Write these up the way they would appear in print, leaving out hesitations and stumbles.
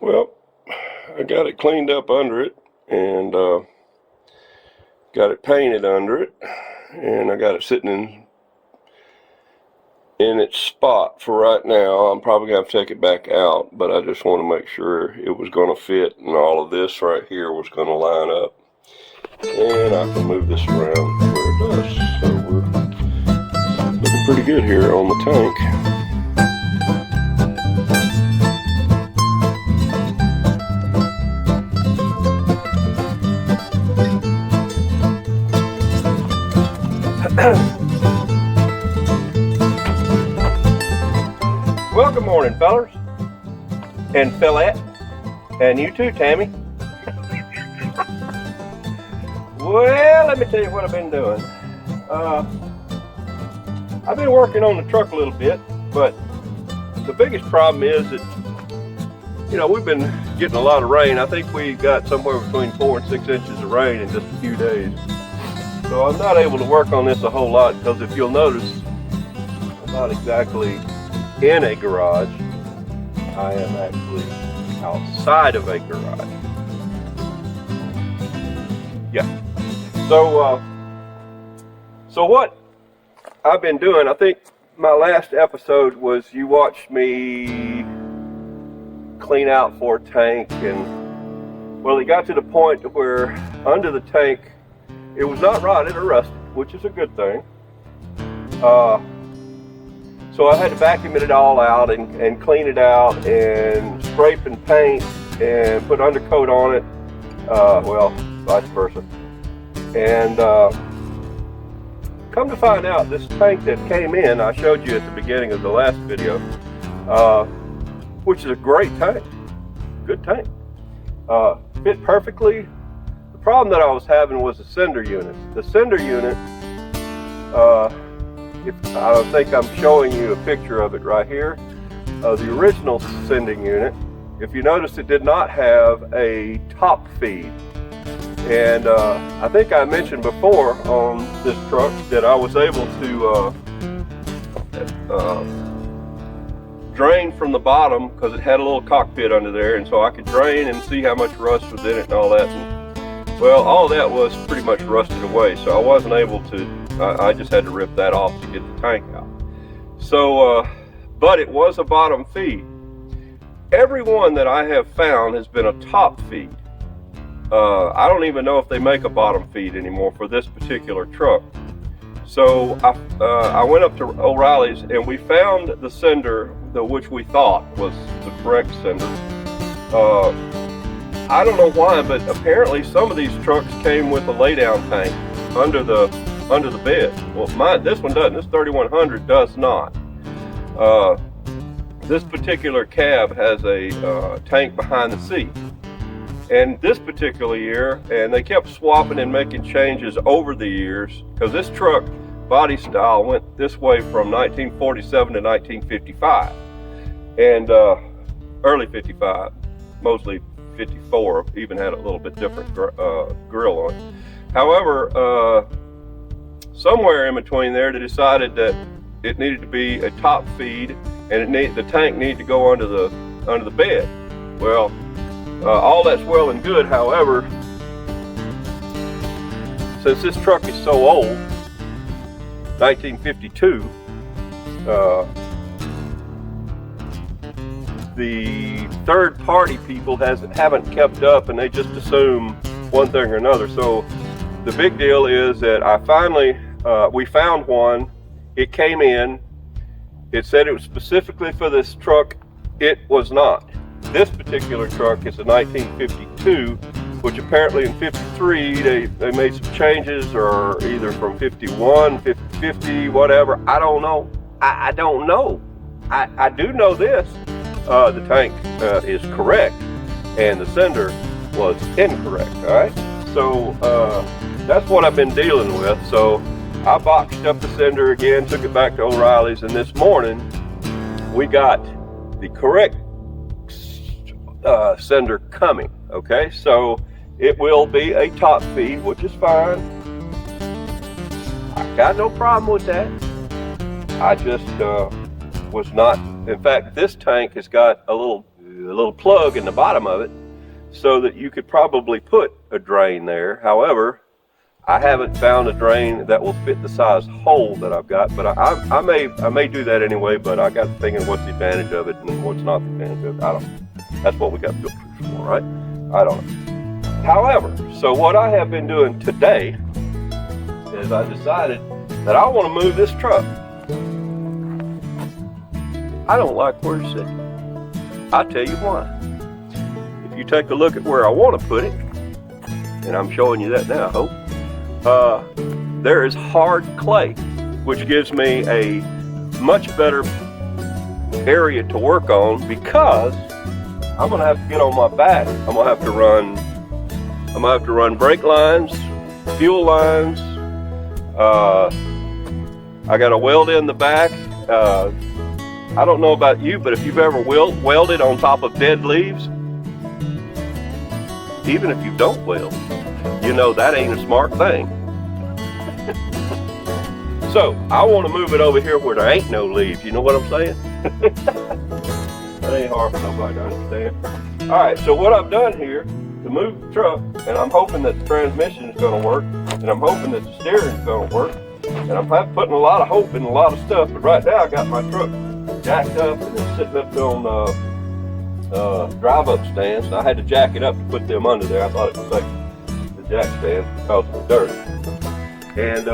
Well, I got it cleaned up under it and got it painted under it, and I got it sitting in its spot for right now. I'm probably going to have to take it back out, but I just want to make sure it was going to fit and all of this right here was going to line up. And I can move this around where it does. So we're looking pretty good here on the tank. Well, good morning, fellers and fellette, and you too, Tammy. Well, let me tell you what I've been doing. I've been working on the truck a little bit, but the biggest problem is that, we've been getting a lot of rain. I think we got somewhere between 4 and 6 inches of rain in just a few days. So I'm not able to work on this a whole lot because if you'll notice, I'm not exactly in a garage. I am actually outside of a garage. Yeah. So what I've been doing, I think my last episode was you watched me clean out for a tank, and well, it got to the point where under the tank it was not rotted or rusted, which is a good thing. So I had to vacuum it all out and clean it out and scrape and paint and put undercoat on it, well, vice versa. And come to find out, this tank that came in, I showed you at the beginning of the last video, which is a great tank, good tank, fit perfectly. The problem that I was having was the sender unit. The sender unit, I think I'm showing you a picture of it right here. The original sending unit, if you notice, it did not have a top feed. And I think I mentioned before on this truck that I was able to drain from the bottom because it had a little cockpit under there, and so I could drain and see how much rust was in it and all that. And, well, all that was pretty much rusted away, so I wasn't able to, I just had to rip that off to get the tank out. So, but it was a bottom feed. Every one that I have found has been a top feed. I don't even know if they make a bottom feed anymore for this particular truck. So I went up to O'Reilly's and we found the sender, which we thought was the correct sender. I don't know why, but apparently some of these trucks came with a laydown tank under the bed. Well, this one doesn't. This 3100 does not. This particular cab has a tank behind the seat. And this particular year, and they kept swapping and making changes over the years, because this truck body style went this way from 1947 to 1955, and early 55, mostly 54, even had a little bit different grill on it. However, somewhere in between there, they decided that it needed to be a top feed, and the tank needed to go under the bed. Well, all that's well and good. However, since this truck is so old, 1952, the third-party people haven't kept up, and they just assume one thing or another. So the big deal is that we found one. It came in. It said it was specifically for this truck. It was not. This particular truck is a 1952, which apparently in 53 they made some changes, or either from 51, 50, whatever. I don't know. I don't know. I do know this. The tank is correct, and the sender was incorrect. All right. So that's what I've been dealing with. So I boxed up the sender again, took it back to O'Reilly's, and this morning we got the correct sender coming. Okay, so it will be a top feed, which is fine. I got no problem with that. I just was not. In fact, this tank has got a little little plug in the bottom of it so that you could probably put a drain there. However, I haven't found a drain that will fit the size hole that I've got, but I may do that anyway. But I got thinking, what's the advantage of it and what's not the advantage of it? I don't know. That's what we got filters for, right? I don't know. However, so what I have been doing today is I decided that I want to move this truck. I don't like where it's sitting. I'll tell you why. If you take a look at where I want to put it, and I'm showing you that now, I hope, there is hard clay, which gives me a much better area to work on, because I'm gonna have to get on my back. I'm gonna have to run brake lines, fuel lines. I got to weld in the back. I don't know about you, but if you've ever welded on top of dead leaves, even if you don't weld, you know that ain't a smart thing. So I want to move it over here where there ain't no leaves. You know what I'm saying? That ain't hard for nobody to understand. All right, so what I've done here to move the truck, and I'm hoping that the transmission is going to work, and I'm hoping that the steering is going to work, and I'm putting a lot of hope in a lot of stuff. But right now I got my truck jacked up and it's sitting up on drive-up stands. I had to jack it up to put them under there. I thought it was like the jack stands because of the dirt. And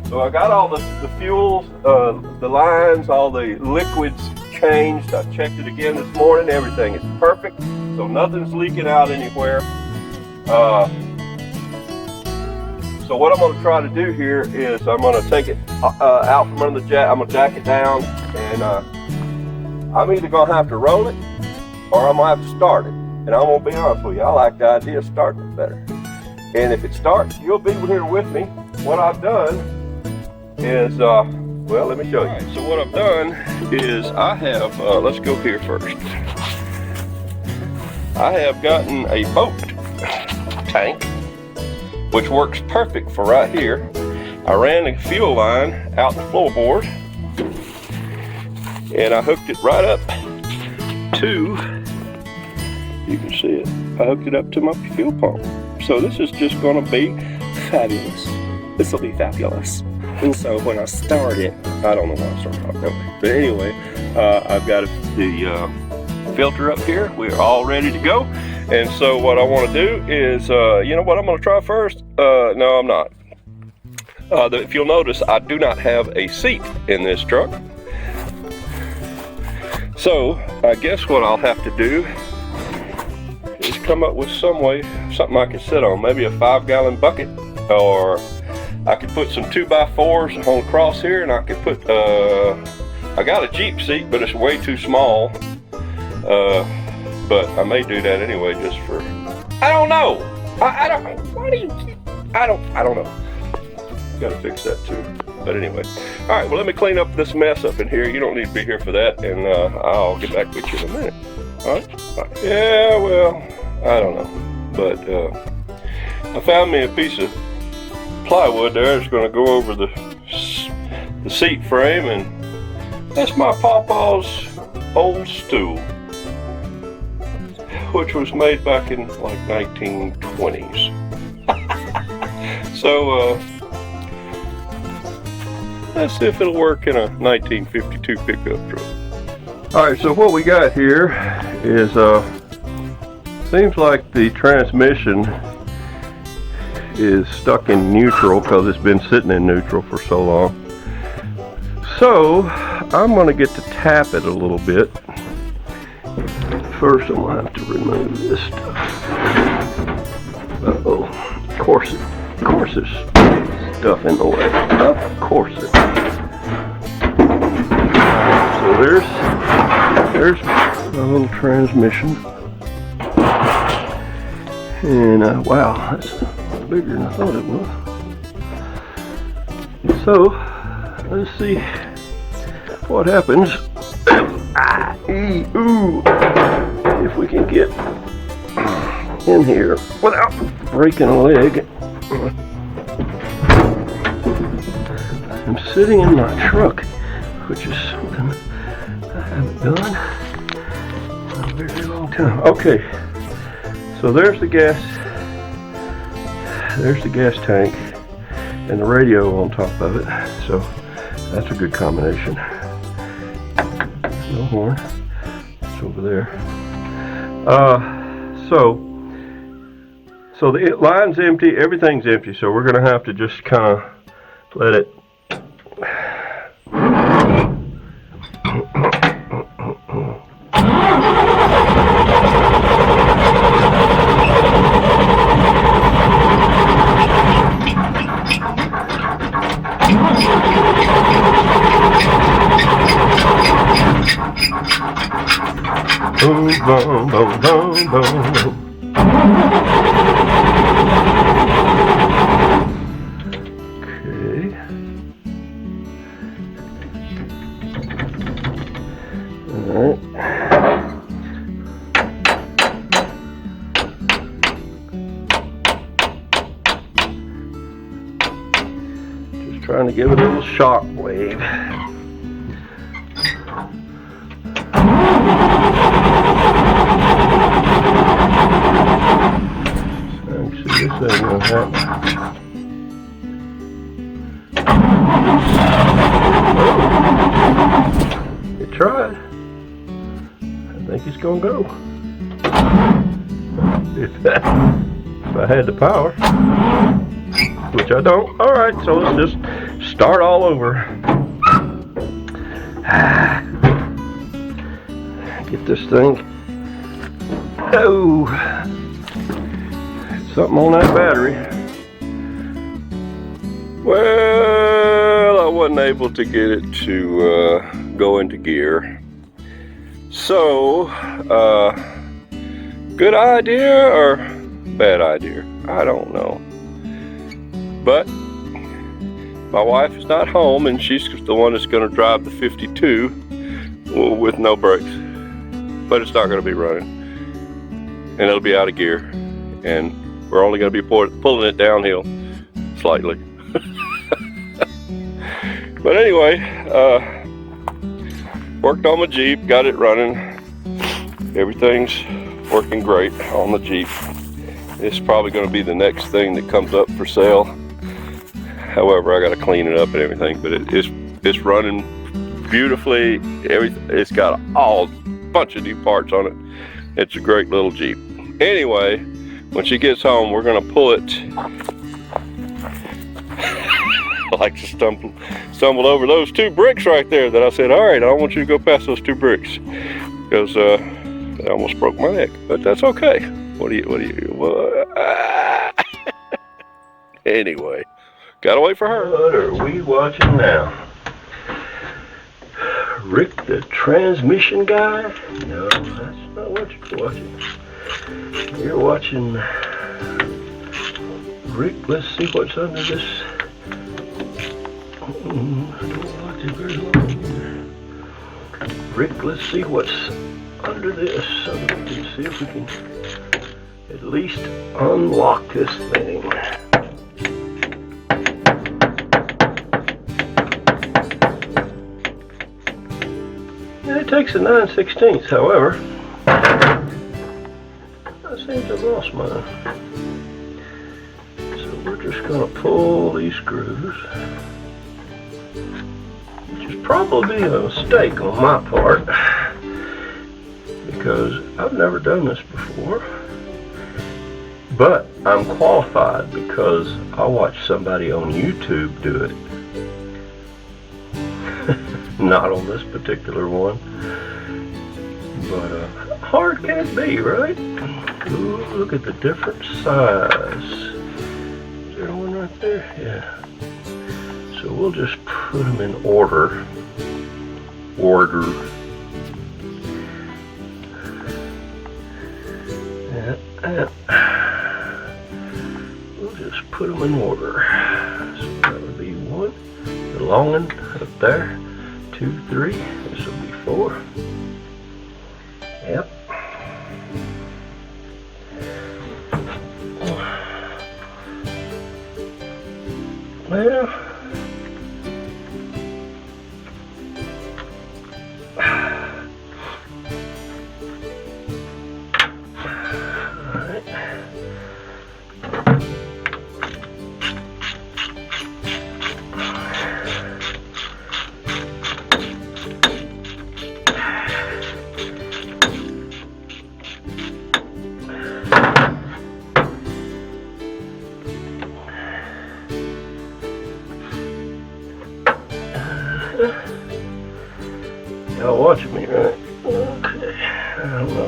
so I got all the fuels, the lines, all the liquids changed. I checked it again this morning. Everything is perfect, so nothing's leaking out anywhere. So what I'm going to try to do here is I'm going to take it out from under the jack. I'm going to jack it down, and I'm either going to have to roll it or I'm going to have to start it. And I'm going to be honest with you, I like the idea of starting it better. And if it starts, you'll be here with me. What I've done is, well, let me show you. Right, so what I've done is I have, let's go here first. I have gotten a boat tank, which works perfect for right here. I ran a fuel line out the floorboard, and I hooked it right up to, you can see it, I hooked it up to my fuel pump. So this is just gonna be fabulous. This will be fabulous. And so when I start it, I don't know why I started talking that way, but anyway, I've got the filter up here. We're all ready to go. And so what I want to do is, you know what I'm going to try first? No, I'm not. If you'll notice, I do not have a seat in this truck. So I guess what I'll have to do is come up with some way, something I can sit on, maybe a 5-gallon bucket, or I could put some 2x4s on the cross here, and I could put, I got a Jeep seat, but it's way too small. But I may do that anyway, just for, I don't know. I don't know. Gotta fix that too. But anyway. All right, well, let me clean up this mess up in here. You don't need to be here for that, and I'll get back with you in a minute. All right? Yeah, well, I don't know. But I found me a piece of plywood there. It's gonna go over the seat frame, and that's my pawpaw's old stool, which was made back in like 1920s. So let's see if it'll work in a 1952 pickup truck. All right, so what we got here is seems like the transmission is stuck in neutral because it's been sitting in neutral for so long. So I'm going to get to tap it a little bit. First, I'm going to have to remove this stuff. Uh-oh. Of course there's stuff in the way. Of course it is. So there's my little transmission. And wow, that's bigger than I thought it was. So let's see what happens. If we can get in here without breaking a leg. I'm sitting in my truck, which is something I haven't done very long time. Okay, so there's the gas. There's the gas tank and the radio on top of it. So that's a good combination. No horn. It's over there. So the line's empty. Everything's empty. So we're gonna have to just kind of let it. Boom, boom, boom, boom, boom. Okay. All right. Just trying to give it a little shock wave. This ain't gonna happen. It tried. I think it's gonna go. If I had the power, which I don't. All right, so let's just start all over. Get this thing. Oh. Something on that battery. Well, I wasn't able to get it to go into gear. So, good idea or bad idea? I don't know. But my wife is not home, and she's the one that's going to drive the 52 with no brakes. But it's not going to be running, and it'll be out of gear, and we're only going to be pulling it downhill slightly. But anyway, worked on my Jeep, got it running. Everything's working great on the Jeep. It's probably going to be the next thing that comes up for sale. However, I got to clean it up and everything, but it's running beautifully. It's got a bunch of new parts on it. It's a great little Jeep. Anyway, when she gets home, we're gonna pull it. I like to stumble over those 2 bricks right there that I said, all right, I don't want you to go past those 2 bricks, because I almost broke my neck, but that's okay. Anyway, gotta wait for her. What are we watching now? Rick the transmission guy? No, that's not what you're watching. You're watching Rick. Let's see what's under this. I don't watch it very long either. Rick, let's see what's under this so that we can see if we can at least unlock this thing. And it takes a 9/16, however. I seem to have lost mine. So we're just going to pull these screws, which is probably a mistake on my part, because I've never done this before. But I'm qualified because I watched somebody on YouTube do it. Not on this particular one. But hard can it be, right? Ooh, look at the different size. Is there one right there? Yeah. So we'll just put them in order. We'll just put them in order. So that would be 1. The long one up there. 2, 3. This will be 4. Yep. Well,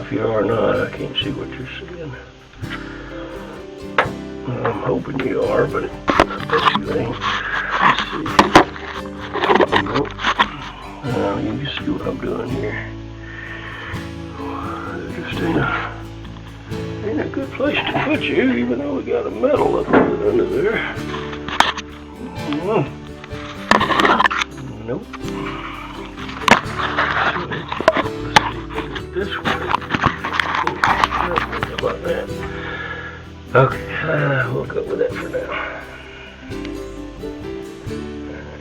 if you are or not. I can't see what you're seeing. I'm hoping you are, but I bet you ain't. Let's see. Nope. You can see what I'm doing here. There just ain't a good place to put you, even though we got a metal up under there. Nope. This way. How about that? Okay, we'll go with that for now.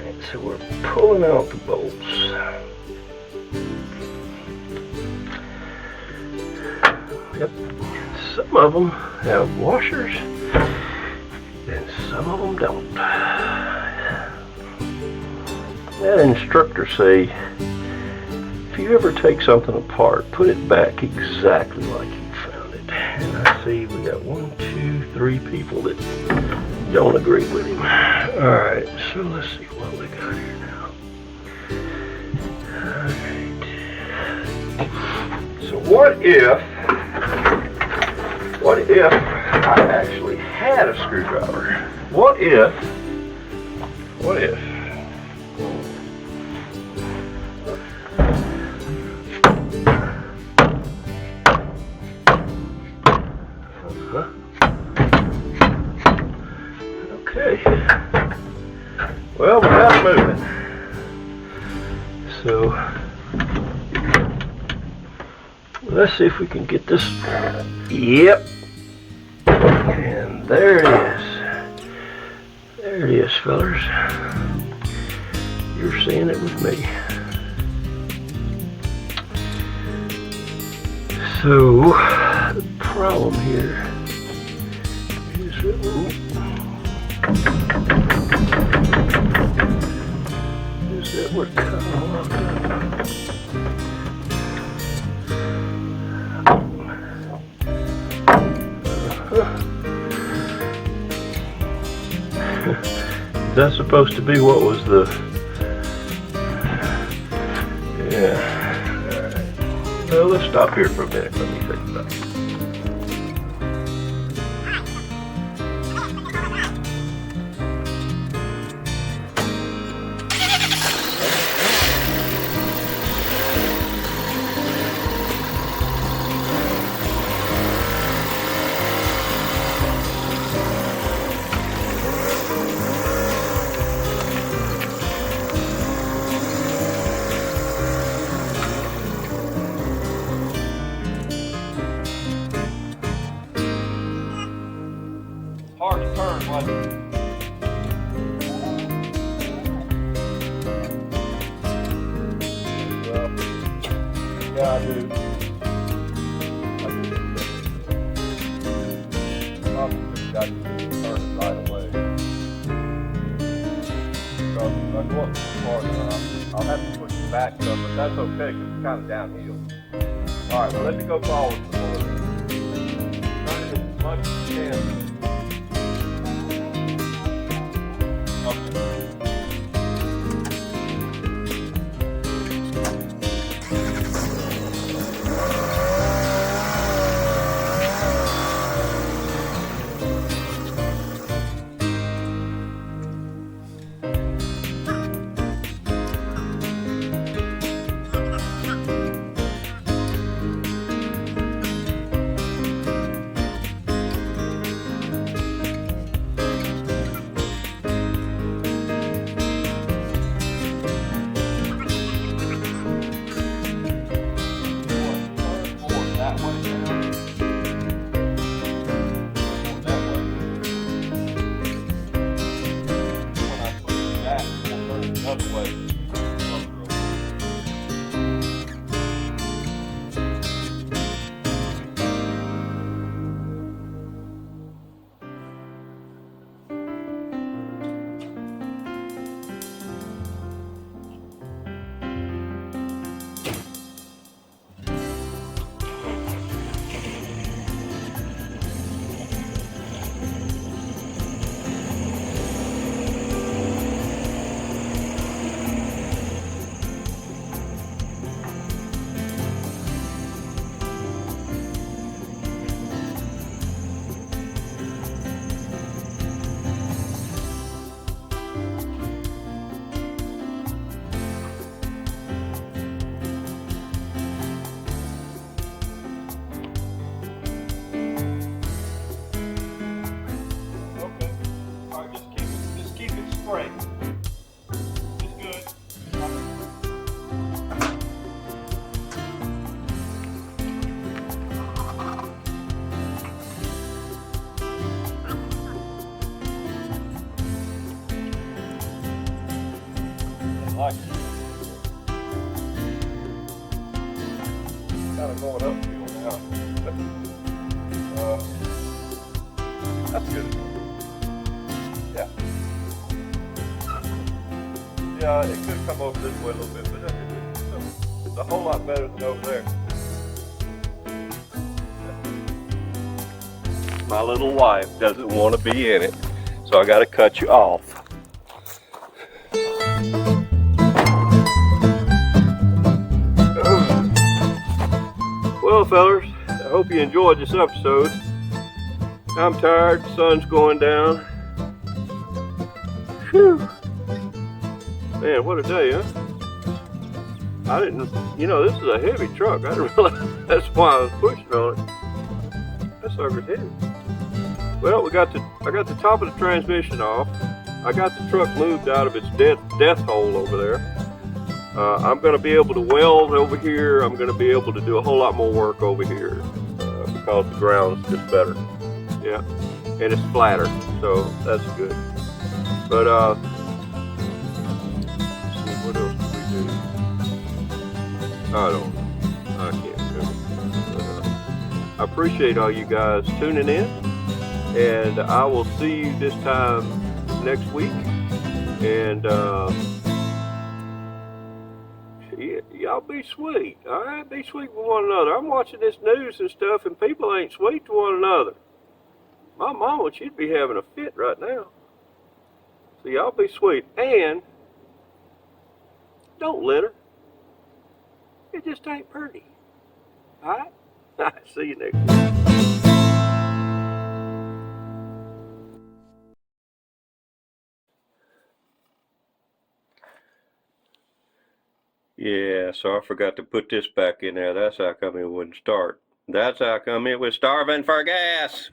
Alright, so we're pulling out the bolts. Yep. Some of them have washers, and some of them don't. That instructor say, if you ever take something apart, put it back exactly like you found it. And I see we got 1, 2, 3 people that don't agree with him. Alright, so let's see what we got here now. Alright. So what if I actually had a screwdriver? What if Okay. Well, we got it moving. So let's see if we can get this. Yep. And there it is. There it is, fellers. You're seeing it with me. So the problem here is that we're kind of locked up. Is that supposed to be what was the... Yeah. Alright. Well, let's stop here for a minute. Let me think about it. Hard to turn, wasn't it? Well, yeah, I do. Probably just got to turn it right away. So if I go up too far enough, I'll have to push it back some, but that's okay because it's kind of downhill. Alright, well let me go forward some more. Turn it as much as you can. That's good. Yeah. Yeah, it could come over this way a little bit, but it's a whole lot better than over there. My little wife doesn't want to be in it, so I got to cut you off. Well, fellas, I hope you enjoyed this episode. I'm tired, the sun's going down. Whew. Man, what a day, huh? I didn't, this is a heavy truck. I didn't realize that's why I was pushing on it. That sucker's heavy. Well, I got the top of the transmission off. I got the truck moved out of its death hole over there. I'm going to be able to weld over here. I'm going to be able to do a whole lot more work over here because the ground's just better. Yeah, and it's flatter, so that's good. But let's see, what else do we do? I can't remember. I appreciate all you guys tuning in, and I will see you this time next week. And y'all be sweet, all right? Be sweet with one another. I'm watching this news and stuff, and people ain't sweet to one another. My mama, she'd be having a fit right now. So y'all be sweet, and don't litter. It just ain't pretty. All right? All right, see you next week. Yeah, so I forgot to put this back in there. That's how come it wouldn't start. That's how come it was starving for gas.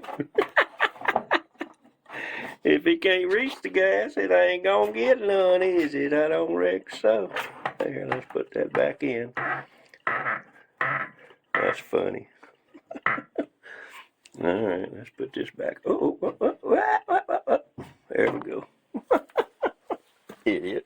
If it can't reach the gas, it ain't gonna get none, is it? I don't reckon so. Here, let's put that back in. That's funny. All right, let's put this back. Oh, there we go. Idiot.